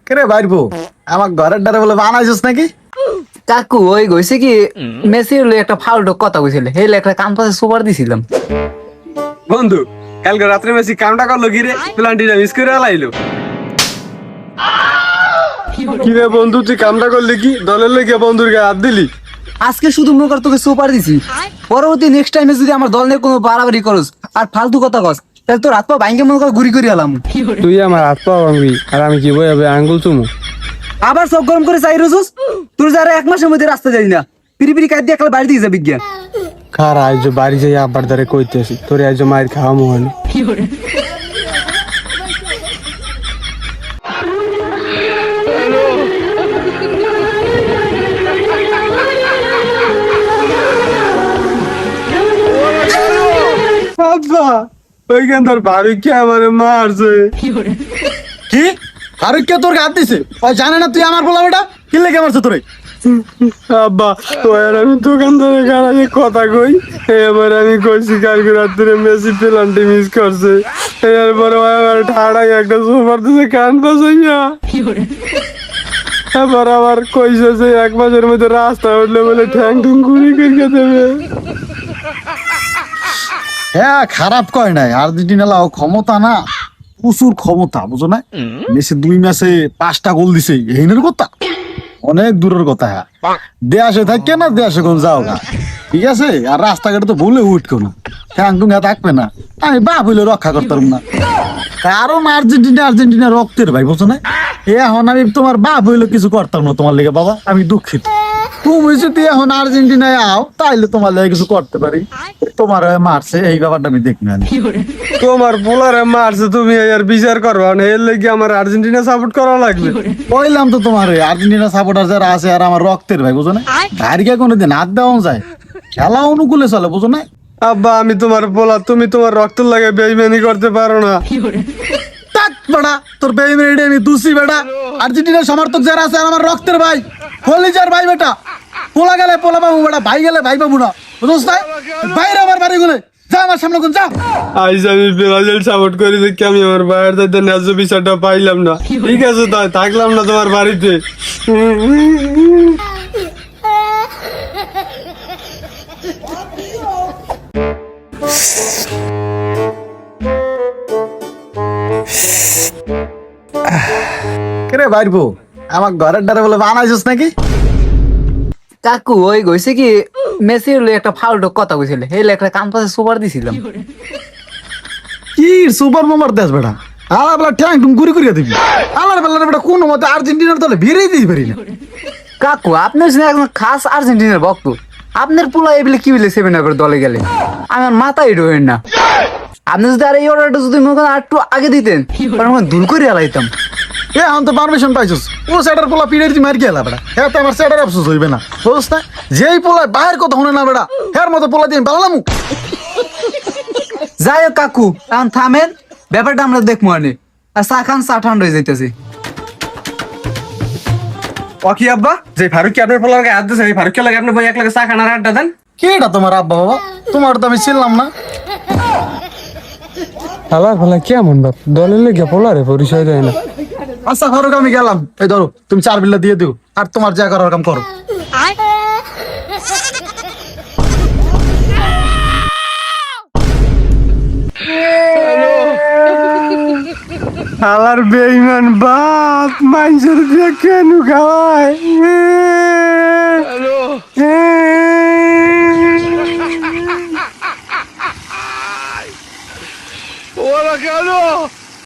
কেরে বাইরবো আমার ঘরের দ্বারা বলে বানাইছিস নাকি? কাকু ওই গইছে কি মেসির লই একটা ফাউল কথা কইছিল হেলে একটা কাম পাশে সুপার দিছিলাম। বন্ধু কালকে রাত্রে মেসি কামটা করলো কি রে, প্লান্টিটা মিস করে আলাইলো। কি রে বন্ধু, তুই কামটা করলি কি? দলের লেগে বন্ধুর গায়ে হাত দিলি? আজকে শুধু মনে কর তোকে সুপার দিছি, পরবর্তী নেক্সট টাইমে যদি আমার দল নিয়ে কোনো বাড়াবাড়ি করস আর ফালতু কথা কস তাহলে তোর হাত পা ভাঙ্গে মনে কর ঘুরি করে এলাম। তুই আমার হাত পা ভাঙবি আর আমি কি বই আঙ্গুল চুমু? আবার সব গরম করে চাই রসুস, তোর যারা এক মাসের মধ্যে রাস্তা যাই না পিড়ি পিড়ি কাট দিয়ে একলা বাড়ি দিয়ে যাবি বিজ্ঞান। খার আজ বাড়ি যাই আব্বার দ্বারে কইতেছি তোর আজ মায়ের খাওয়া মোহানি। আব্বা ওইখান তোর বাড়ি কে আমার মারছে। কি আর কে তোর হাত দিছে? ওই জানে না তুই আমার বলা বেটা কি লেগে মারছে তোরে? আব্বা ওই আর আমি দোকানদারের গাড়ি কথা কই, এবার আমি কইছি কালকে রাত্রে মেসি পেনাল্টি মিস করছে, এরপর ওই আমার ঠাড়াই একটা সুপার দিছে কান বাজাইয়া। এবার আবার কইছে যে এক মাসের মধ্যে রাস্তা উঠলে বলে ঠ্যাং ঠুং ঘুরি করে দেবে। হ্যাঁ খারাপ কয় নাই, আর্জেন্টিনা লাও ক্ষমতা না, প্রচুর ক্ষমতা বুঝো না? মেসি 2 ম্যাচে 5টা গোল দিছে, এইনের কথা অনেক দূরের কথা। হ্যাঁ দেশে থাকে না দেশে কোন যাও গা, ঠিক আছে? আর রাস্তাঘাটে তো ভুলে উঠকো না, ঠ্যাং টুঙ্গা থাকবে না, আমি বাপ হইলে রক্ষা করতাম না। কারণ আর্জেন্টিনা রক্তের ভাই বুঝো না? এখন আমি তোমার বাপ হইলে কিছু করতাম না তোমার লেগে বাবা, আমি দুঃখিত। তুমি যদি এখন আর্জেন্টিনায় আও তাইলে তোমার লেগে কিছু করতে পারি। তোমার মারছে এই ব্যাপারটা আমি দেখি না। তোমার পোলারে মারছে তুমি আর বিচার করবা না, এর লেগে আমার আর্জেন্টিনা সাপোর্ট করা লাগবে। বললাম তো তোমার আর্জেন্টিনা সাপোর্টার যারা আছে আর আমার রক্তের ভাই বুঝো না? ভাইকে কোনোদিন হাত দেওয়া যায়, খেলা অনুকূলে চলে বুঝো না? আব্বা আমি তোমার পোলা, তুমি তোমার রক্তের লাগে বেইমানি করতে পারো না। তাক বেটা তোর বেইমানি আমি দুসি বেটা। আর্জেন্টিনার সমর্থক যারা আছে আর আমার রক্তের ভাই, কলিজার ভাই বেটা। পোলা গেলে পোলা পাবো বেটা, ভাই গেলে ভাই পাবো না, বুঝছ না? বাইরে আমার বাড়ি গুলে যা, আমার সামনে কোন যা। আইজ আমি ব্রাজিল সাপোর্ট করি দেখি আমি আমার ভাইয়ের দায়িত্ব ন্যায্য বিচারটা পাইলাম না। ঠিক আছে তাই থাকলাম না তোমার বাড়িতে। কেরে বাইরবো আমার ঘরের দ্বারা বলে বানাইছিস নাকি? কাকু ওই গইছে কি মেসির লই একটা ফাউল কথা কইছিল হেলে একটা কাম পাশে সুপার দিছিলাম। কি সুপার মামার দেশ বেটা, আলার বেলা ঠ্যাং টুং ঘুরি ঘুরিয়ে দিবি। আলার বেলা বেটা কোনো মতে আর্জেন্টিনার দলে বেরিয়ে দিতে পারি না। কাকু আপনার সঙ্গে একজন খাস আর্জেন্টিনার ভক্ত, আপনার পোলা এগুলো কি বলে সেভেন আপের দলে গেলে আমার মাথায় ঢোয়েন না। আপনি যদি আর এই অর্ডারটা যদি মনে করেন আর একটু আগে দিতেন তাহলে মনে দূর করে আলাইতাম। এ এখন তো পারমিশন পাইছিস, ও সেটার পোলা পিড়ে দিয়ে মার গেলা বেটা, হ্যাঁ তো আমার সেটার আফসোস হইবে না বুঝছ না? যেই পোলায় বাইরের কথা শুনে না বেটা, হ্যার মতো পোলা দিয়ে পালাম। যাই হোক কাকু এখন থামেন, ব্যাপারটা আমরা দেখবো আনে আর চা খান, চা ঠান্ডা হয়ে যাইতেছে। কি আব্বা যে ফারুক আপনার পোলার গায়ে হাত দিয়েছে, এই ফারুক লাগে আপনি বই এক লাগে চা খানার আড্ডা দেন। কি এটা তোমার আব্বা বাবা? তোমার তো আমি ছিলাম না। হালা ফালা কেমন বাপ, দলের লেগে পোলারে পরিচয় দেয় না। আচ্ছা ফারুক আমি গেলাম, এই ধরো তুমি 4 বিল্লা দিয়ে দিও আর তোমার যা করার কাম করো। হালার বেইমান বাপ মাইজের দিয়ে কেন খাওয়ায়? ওরা কেন